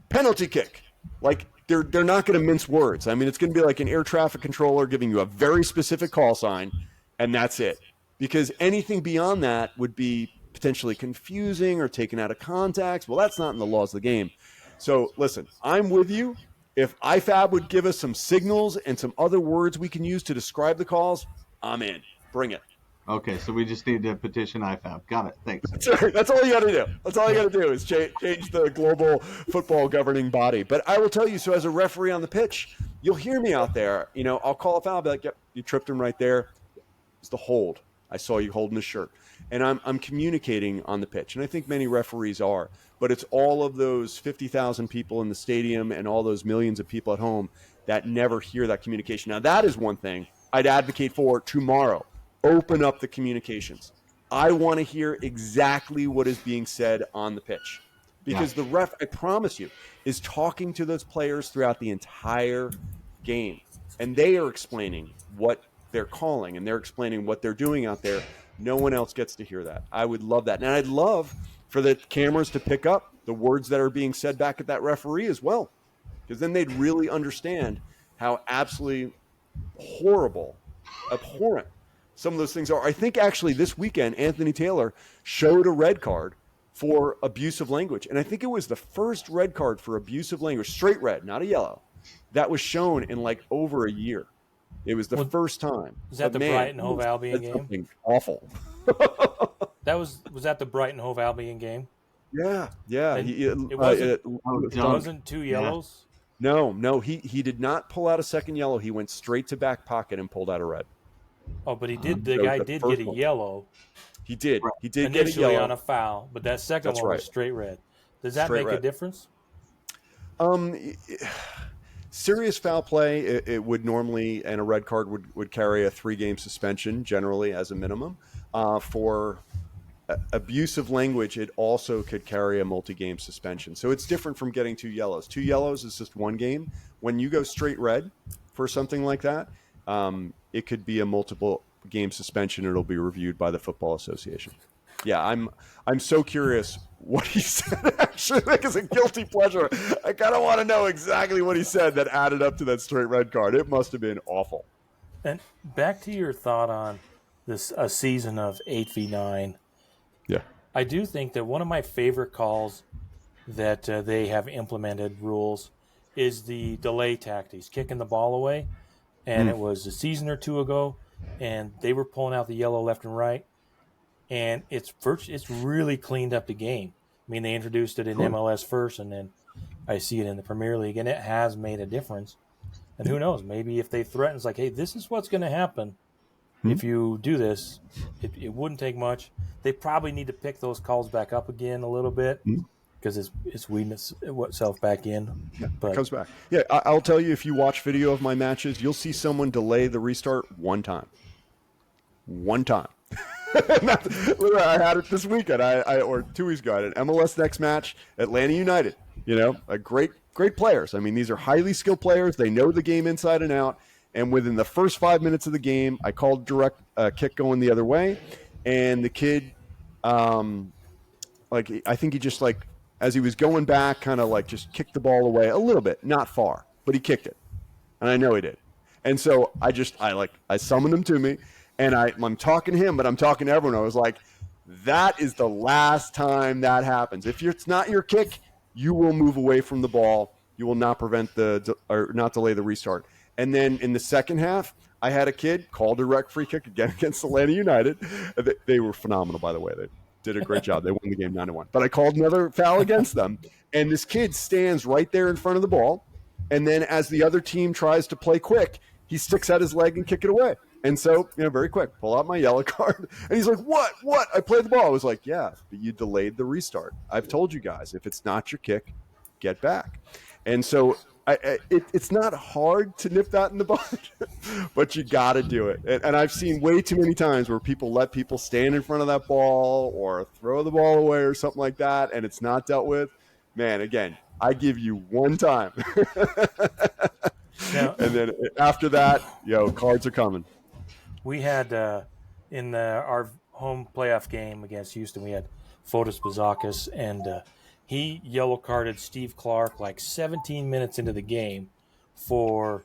penalty kick. They're not going to mince words. I mean, it's going to be like an air traffic controller giving you a very specific call sign, and that's it. Because anything beyond that would be potentially confusing or taken out of context. Well, that's not in the laws of the game. So listen, I'm with you. If IFAB would give us some signals and some other words we can use to describe the calls, I'm in. Bring it. Okay, so we just need to petition IFAB. Got it. Thanks. That's all you got to do. That's all you got to do is change the global football governing body. But I will tell you, so as a referee on the pitch, you'll hear me out there. I'll call a foul, I'll be like, yep, you tripped him right there. It's the hold. I saw you holding the shirt. and I'm communicating on the pitch. And I think many referees are, but it's all of those 50,000 people in the stadium and all those millions of people at home that never hear that communication. Now, that is one thing I'd advocate for tomorrow. Open up the communications. I want to hear exactly what is being said on the pitch, because the ref, I promise you, is talking to those players throughout the entire game, and they are explaining what they're calling, and they're explaining what they're doing out there. No one else gets to hear that. I would love that. And I'd love for the cameras to pick up the words that are being said back at that referee as well, because then they'd really understand how absolutely horrible, abhorrent some of those things are. I think actually this weekend, Anthony Taylor showed a red card for abusive language. And I think it was the first red card for abusive language, straight red, not a yellow, that was shown in like over a year. It was the first time. Was that Brighton Hove Albion game? Awful. Was that the Brighton Hove Albion game? Yeah. It wasn't 2 yellows? No. He did not pull out a second yellow. He went straight to back pocket and pulled out a red. Oh, but he did. The guy did get a yellow. He did. He did initially get a yellow on a foul, but that second one was straight red. Does that make a difference? Serious foul play, it would normally, and a red card would carry a 3-game suspension generally as a minimum. For abusive language, it also could carry a multi-game suspension. So it's different from getting 2 yellows. 2 yellows is just 1 game. When you go straight red for something like that, it could be a multiple game suspension. It'll be reviewed by the Football Association. Yeah, I'm so curious what he said, actually, like, as a guilty pleasure. I kind of want to know exactly what he said that added up to that straight red card. It must have been awful. And back to your thought on this, a season of 8v9. Yeah. I do think that one of my favorite calls that they have implemented rules is the delay tactics, kicking the ball away. And it was a season or 2 ago, and they were pulling out the yellow left and right. And it's really cleaned up the game. I mean, they introduced it in MLS first, and then I see it in the Premier League, and it has made a difference. And who knows, maybe if they threaten, it's like, hey, this is what's going to happen if you do this. It wouldn't take much. They probably need to pick those calls back up again a little bit because it's weeding itself back in. Yeah, but it comes back. Yeah, I'll tell you, if you watch video of my matches, you'll see someone delay the restart one time. One time. I had it this weekend, or 2 weeks ago. I had an MLS Next match, Atlanta United. A great players. I mean, these are highly skilled players. They know the game inside and out. And within the first 5 minutes of the game, I called direct kick going the other way, and the kid, I think he just as he was going back, kind of just kicked the ball away a little bit, not far, but he kicked it, and I know he did. And so I summoned him to me. And I'm talking to him, but I'm talking to everyone. I was like, that is the last time that happens. If it's not your kick, you will move away from the ball. You will not not delay the restart. And then in the second half, I had a kid call direct free kick again against Atlanta United. They were phenomenal, by the way. They did a great job. They won the game 9-1. But I called another foul against them. And this kid stands right there in front of the ball. And then as the other team tries to play quick, he sticks out his leg and kick it away. And so, very quick, pull out my yellow card. And he's like, what? I played the ball. I was like, yeah, but you delayed the restart. I've told you guys, if it's not your kick, get back. And so it's not hard to nip that in the bud, but you got to do it. And I've seen way too many times where people let people stand in front of that ball or throw the ball away or something like that, and it's not dealt with. Man, again, I give you one time. Now, and then after that, cards are coming. We had in our home playoff game against Houston, we had Fotis Bazakis, and he yellow carded Steve Clark 17 minutes into the game for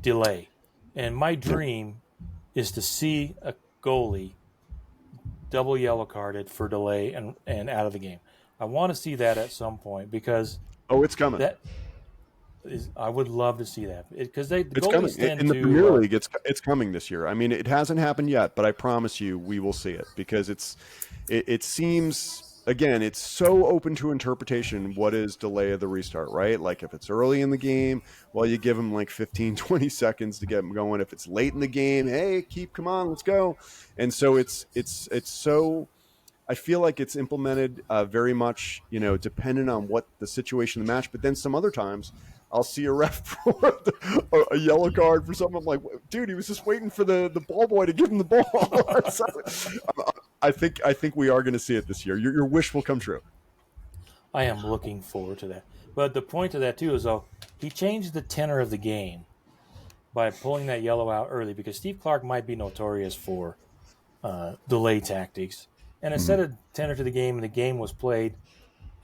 delay. And my dream is to see a goalie double yellow carded for delay and out of the game. I want to see that at some point because it's coming. I would love to see that because it's coming in the Premier League. It's coming this year. I mean, it hasn't happened yet, but I promise you, we will see it because it seems again, it's so open to interpretation. What is delay of the restart, right? Like if it's early in the game, well, you give them like 15, 20 seconds to get them going. If it's late in the game, hey, come on, let's go. And so it's so, I feel like it's implemented very much, dependent on what the situation of the match. But then some other times I'll see a ref for a yellow card for something. I'm like, dude, he was just waiting for the ball boy to give him the ball. So, I think we are going to see it this year. Your wish will come true. I am looking forward to that. But the point of that too is, though, he changed the tenor of the game by pulling that yellow out early, because Steve Clark might be notorious for delay tactics. And instead of tenor to the game, and the game was played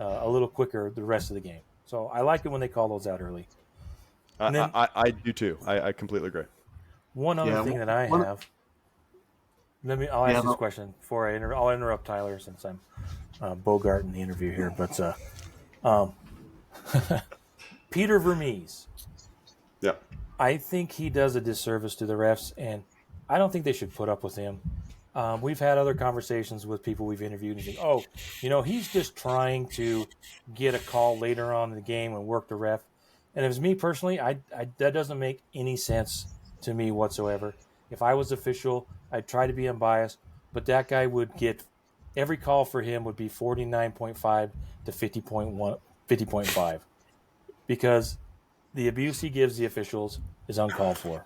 a little quicker the rest of the game. So I like it when they call those out early. Then, I do too. I completely agree. One other thing that I have. I'll ask this question before I'll interrupt Tyler, since I'm Bogart in the interview here. But Peter Vermees. Yeah. I think he does a disservice to the refs, and I don't think they should put up with him. We've had other conversations with people we've interviewed and think, he's just trying to get a call later on in the game and work the ref. And if it's me personally, that doesn't make any sense to me whatsoever. If I was official, I'd try to be unbiased, but that guy would get every call for him would be 49.5 to 50.5, because the abuse he gives the officials is uncalled for.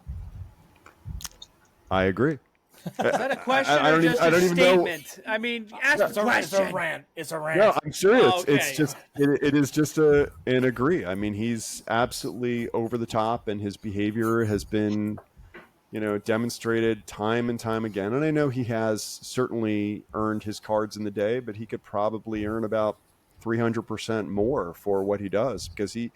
I agree. Is that a question or just a statement? I mean, ask a question. It's a rant. No, I'm serious. Oh, okay. It's just it is just an agree. I mean, he's absolutely over the top, and his behavior has been, demonstrated time and time again. And I know he has certainly earned his cards in the day, but he could probably earn about 300% more for what he does, because he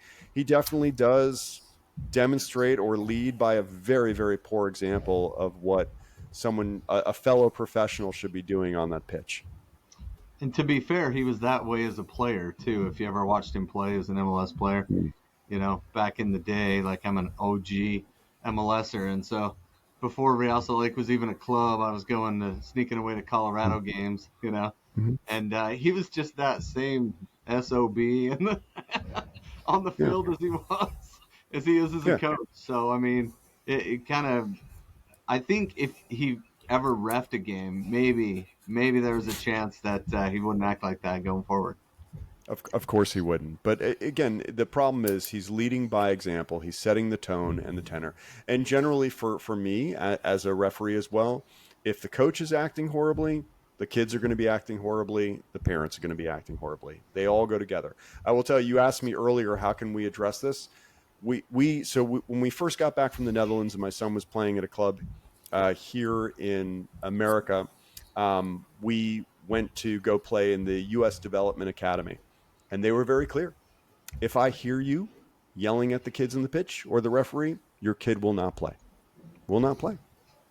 definitely does demonstrate or lead by a very, very poor example of what a fellow professional should be doing on that pitch. And to be fair, he was that way as a player too. If you ever watched him play as an MLS player, back in the day, like I'm an OG MLSer. And so before Real Salt Lake was even a club, I was sneaking away to Colorado games, and he was just that same SOB on the field as he is as a coach. So, I mean, it kind of, I think if he ever reffed a game, maybe there was a chance that he wouldn't act like that going forward. Of course he wouldn't. But again, the problem is he's leading by example. He's setting the tone and the tenor. And generally for me, as a referee as well, if the coach is acting horribly, the kids are going to be acting horribly, the parents are going to be acting horribly. They all go together. I will tell you, asked me earlier, how can we address this? When we first got back from the Netherlands and my son was playing at a club here in America, we went to go play in the U.S. Development Academy. And they were very clear. If I hear you yelling at the kids in the pitch or the referee, your kid will not play. Will not play.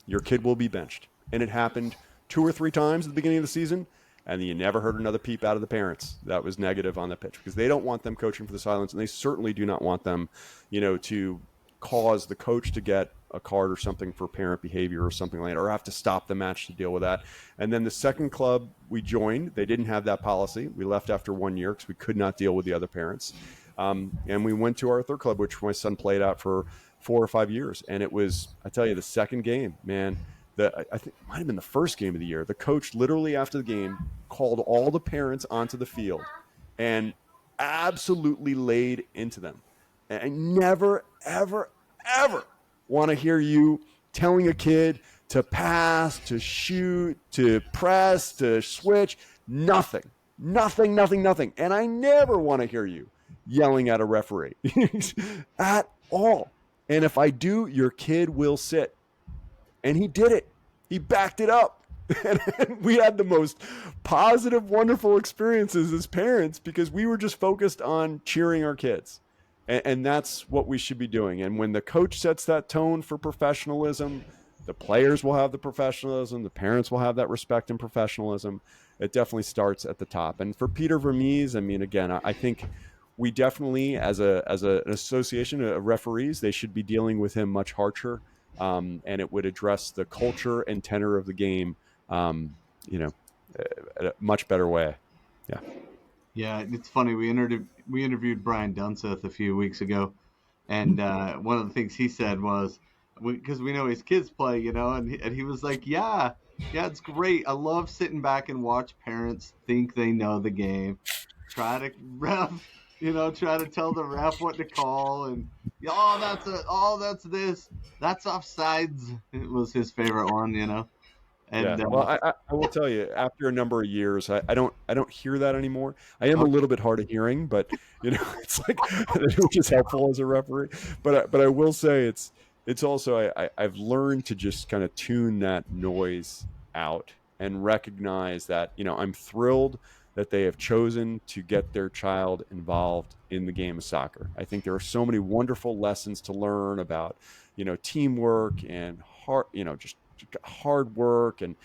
Your kid will be benched. And it happened 2 or 3 times at the beginning of the season, and you never heard another peep out of the parents that was negative on the pitch, because they don't want them coaching for the silence, and they certainly do not want them, to cause the coach to get a card or something for parent behavior or something like that, or have to stop the match to deal with that. And then the second club we joined, they didn't have that policy. We left after 1 year because we could not deal with the other parents. And we went to our third club, which my son played out for 4 or 5 years. And it was, I tell you, the second game, man, I think it might have been the first game of the year. The coach literally after the game called all the parents onto the field and absolutely laid into them. And I never, ever, ever want to hear you telling a kid to pass, to shoot, to press, to switch. Nothing. And I never want to hear you yelling at a referee at all. And if I do, your kid will sit. And he did it. He backed it up. And we had the most positive, wonderful experiences as parents because we were just focused on cheering our kids. And that's what we should be doing. And when the coach sets that tone for professionalism, the players will have the professionalism, the parents will have that respect and professionalism. It definitely starts at the top. And for Peter Vermees, I mean, again, I think we definitely, as an association of referees, they should be dealing with him much harsher. And it would address the culture and tenor of the game, in a much better way. Yeah, it's funny. We interviewed Brian Dunseth a few weeks ago, and one of the things he said was, because we know his kids play, and he was like, yeah, it's great. I love sitting back and watch parents think they know the game, try to try to tell the ref what to call, and that's this, that's offsides. It was his favorite one. And Yeah. Well, I will tell you, after a number of years, I don't hear that anymore. I am a little bit hard of hearing, but it's like which is helpful as a referee. But I will say it's also I've learned to just kind of tune that noise out and recognize that I'm thrilled that they have chosen to get their child involved in the game of soccer. I think there are so many wonderful lessons to learn about teamwork and just hard work and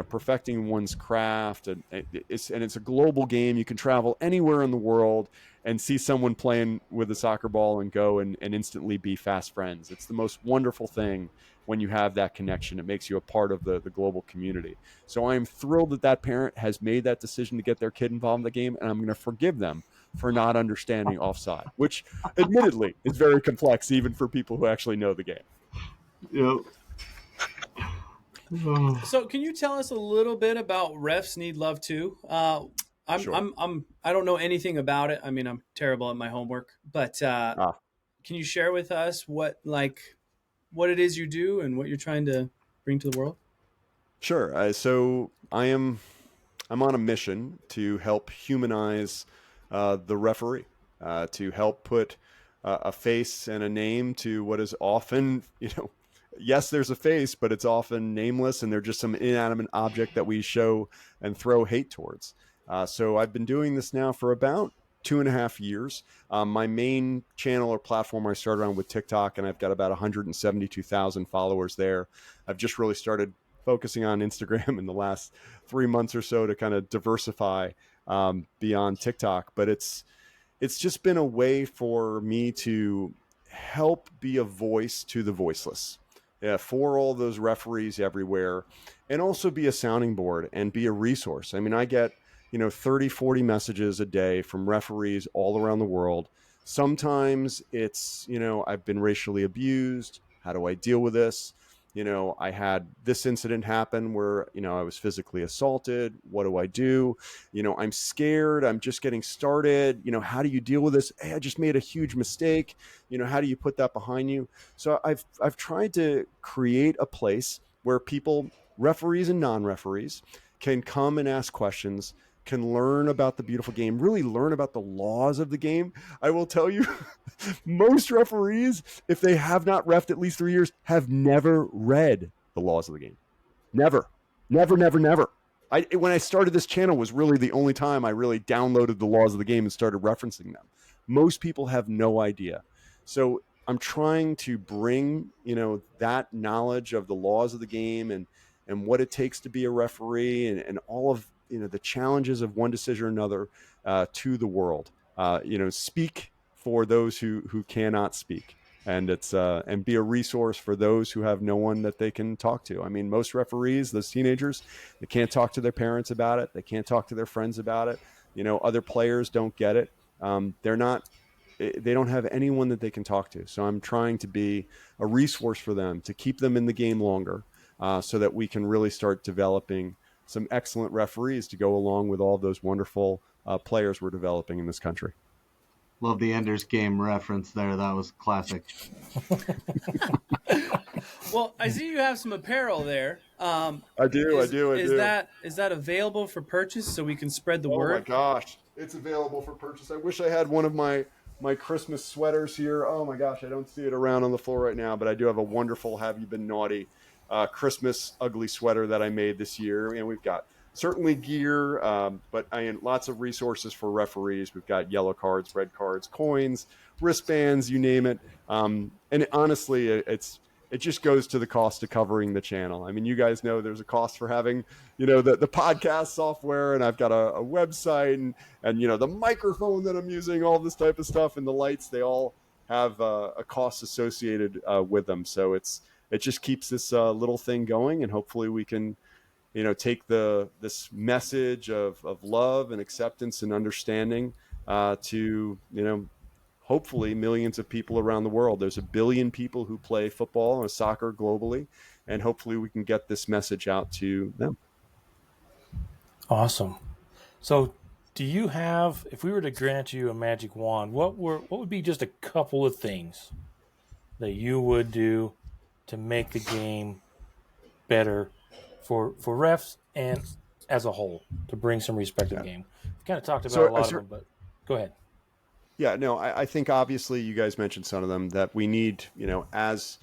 perfecting one's craft, and it's a global game. You can travel anywhere in the world and see someone playing with a soccer ball and go and instantly be fast friends. It's the most wonderful thing when you have that connection. It makes you a part of the global community. So I'm thrilled that parent has made that decision to get their kid involved in the game, and I'm going to forgive them for not understanding offside, which admittedly is very complex even for people who actually know the game. So, can you tell us a little bit about Refs Need Love Too? Sure. I don't know anything about it. I mean, I'm terrible at my homework, but can you share with us what it is you do and what you're trying to bring to the world? Sure. So I'm on a mission to help humanize the referee, to help put a face and a name to what is often, yes, there's a face, but it's often nameless, and they're just some inanimate object that we show and throw hate towards. So I've been doing this now for about 2.5 years. My main channel or platform I started on with TikTok, and I've got about 172,000 followers there. I've just really started focusing on Instagram in the last 3 months or so to kind of diversify beyond TikTok. But it's just been a way for me to help be a voice to the voiceless. For all those referees everywhere, and also be a sounding board and be a resource. I mean, I get 30, 40 messages a day from referees all around the world. Sometimes it's, I've been racially abused. How do I deal with this? I had this incident happen where, I was physically assaulted. What do I do? I'm scared. I'm just getting started. How do you deal with this? Hey, I just made a huge mistake. How do you put that behind you? So I've tried to create a place where people, referees and non-referees, can come and ask questions, can learn about the beautiful game, really learn about the laws of the game. I will tell you, most referees, if they have not reffed at least 3 years, have never read the laws of the game. Never. When I started this channel was really the only time I really downloaded the laws of the game and started referencing them. Most people have no idea. So I'm trying to bring, that knowledge of the laws of the game and what it takes to be a referee and all of, the challenges of one decision or another to the world. Speak for those who cannot speak, and it's and be a resource for those who have no one that they can talk to. I mean, most referees, those teenagers, they can't talk to their parents about it. They can't talk to their friends about it. Other players don't get it. They don't have anyone that they can talk to. So I'm trying to be a resource for them to keep them in the game longer, so that we can really start developing some excellent referees to go along with all those wonderful players we're developing in this country. Love the Ender's Game reference there. That was classic. Well, I see you have some apparel there. I do. Is that available for purchase so we can spread the word? Oh my gosh, it's available for purchase. I wish I had one of my Christmas sweaters here. Oh my gosh, I don't see it around on the floor right now, but I do have a wonderful Have You Been Naughty Christmas ugly sweater that I made this year. And we've got certainly gear, but lots of resources for referees. We've got yellow cards, red cards, coins, wristbands, you name it. And honestly, it just goes to the cost of covering the channel. I mean, you guys know there's a cost for having, the podcast software, and I've got a website and the microphone that I'm using, all this type of stuff, and the lights, they all have a cost associated with them. So it just keeps this little thing going, and hopefully we can take this message of love and acceptance and understanding to, hopefully millions of people around the world. There's 1 billion people who play football and soccer globally, and hopefully we can get this message out to them. Awesome. So do you have, if we were to grant you a magic wand, what would be just a couple of things that you would do to make the game better for refs and as a whole, to bring some respect to the game? We've kind of talked about a lot of them, but go ahead. Yeah, no, I think obviously you guys mentioned some of them that we need, as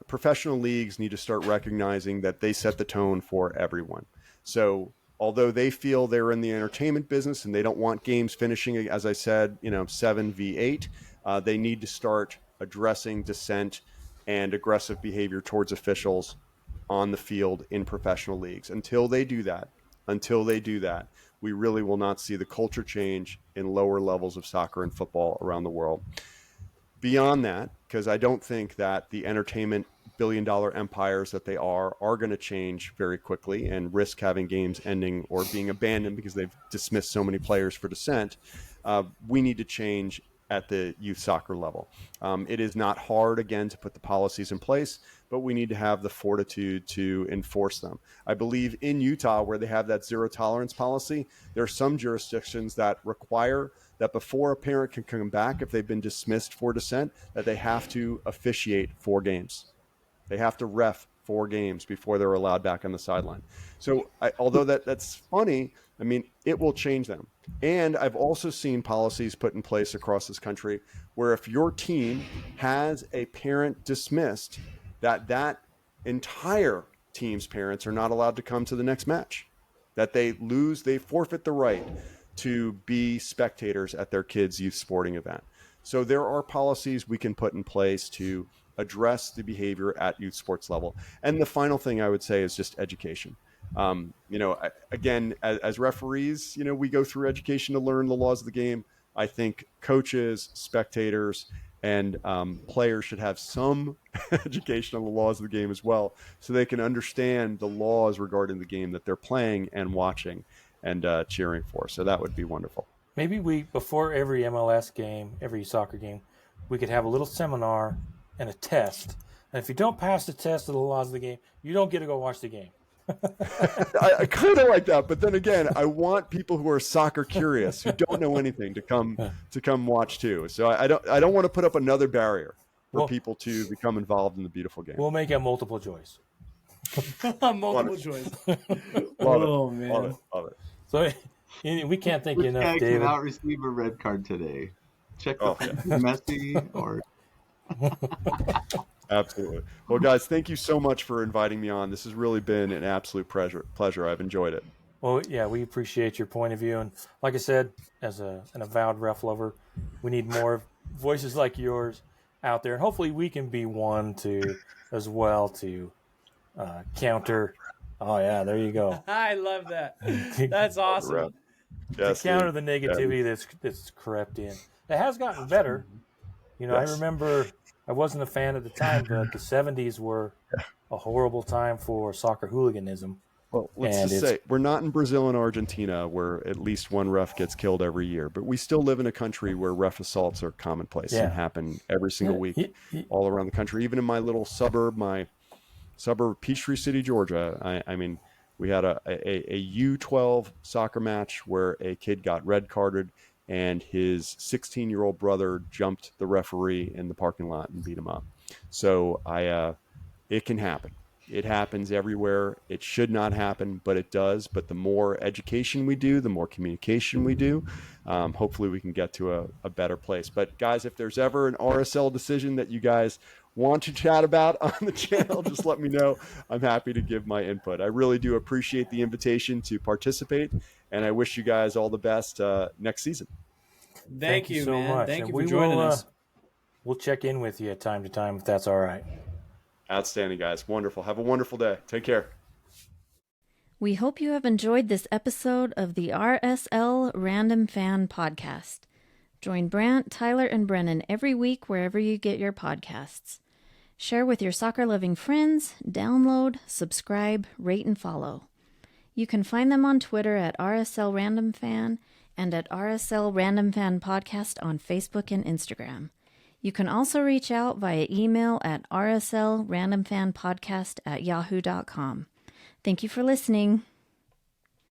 professional leagues need to start recognizing that they set the tone for everyone. So although they feel they're in the entertainment business and they don't want games finishing, as I said, 7v8, they need to start addressing dissent and aggressive behavior towards officials on the field in professional leagues. Until they do that, we really will not see the culture change in lower levels of soccer and football around the world. Beyond that, because I don't think that the entertainment billion-dollar empires that they are going to change very quickly and risk having games ending or being abandoned because they've dismissed so many players for dissent, we need to change at the youth soccer level. It is not hard, again, to put the policies in place, but we need to have the fortitude to enforce them. I believe in Utah, where they have that zero tolerance policy, there are some jurisdictions that require that before a parent can come back, if they've been dismissed for dissent, that they have to officiate 4 games. They have to ref 4 games before they're allowed back on the sideline. So although that's funny, I mean, it will change them. And I've also seen policies put in place across this country where if your team has a parent dismissed, that entire team's parents are not allowed to come to the next match, that they forfeit the right to be spectators at their kids' youth sporting event. So there are policies we can put in place to address the behavior at youth sports level. And the final thing I would say is just education. Again, as referees, we go through education to learn the laws of the game. I think coaches, spectators, and players should have some education on the laws of the game as well, so they can understand the laws regarding the game that they're playing and watching and cheering for. So that would be wonderful. Maybe before every MLS game, every soccer game, we could have a little seminar and a test. And if you don't pass the test of the laws of the game, you don't get to go watch the game. I kind of like that, but then again, I want people who are soccer curious, who don't know anything, to come watch too. So I don't want to put up another barrier for people to become involved in the beautiful game. We'll make it multiple choice. Multiple choice. Love it. So we can't thank you enough, David. David. Cannot receive a red card today. Check Messi or. Absolutely. Well, guys, thank you so much for inviting me on. This has really been an absolute pleasure. I've enjoyed it. Well, yeah, we appreciate your point of view. And like I said, as an avowed ref lover, we need more voices like yours out there. And hopefully we can be one to counter. Oh, yeah, there you go. I love that. That's awesome. To counter the negativity that's crept in. It has gotten better. Yes. I remember I wasn't a fan at the time, but the 70s were a horrible time for soccer hooliganism. Well, let's just say we're not in Brazil and Argentina where at least one ref gets killed every year, but we still live in a country where ref assaults are commonplace and happen every single week all around the country. Even in my little suburb, Peachtree City, Georgia, I mean, we had a U12 soccer match where a kid got red carded and his 16-year-old brother jumped the referee in the parking lot and beat him up. So it can happen. It happens everywhere. It should not happen, but it does. But the more education we do, the more communication we do, hopefully we can get to a better place. But guys, if there's ever an RSL decision that you guys want to chat about on the channel, just let me know. I'm happy to give my input. I really do appreciate the invitation to participate, and I wish you guys all the best next season. Thank you so much. Thank you for joining us. We'll check in with you time to time if that's all right. Outstanding, guys. Wonderful. Have a wonderful day. Take care. We hope you have enjoyed this episode of the RSL Random Fan Podcast. Join Brant, Tyler, and Brennan every week wherever you get your podcasts. Share with your soccer-loving friends, download, subscribe, rate, and follow. You can find them on Twitter at RSL Random Fan and at RSL Random Fan Podcast on Facebook and Instagram. You can also reach out via email at rslrandomfanpodcast@yahoo.com. Thank you for listening.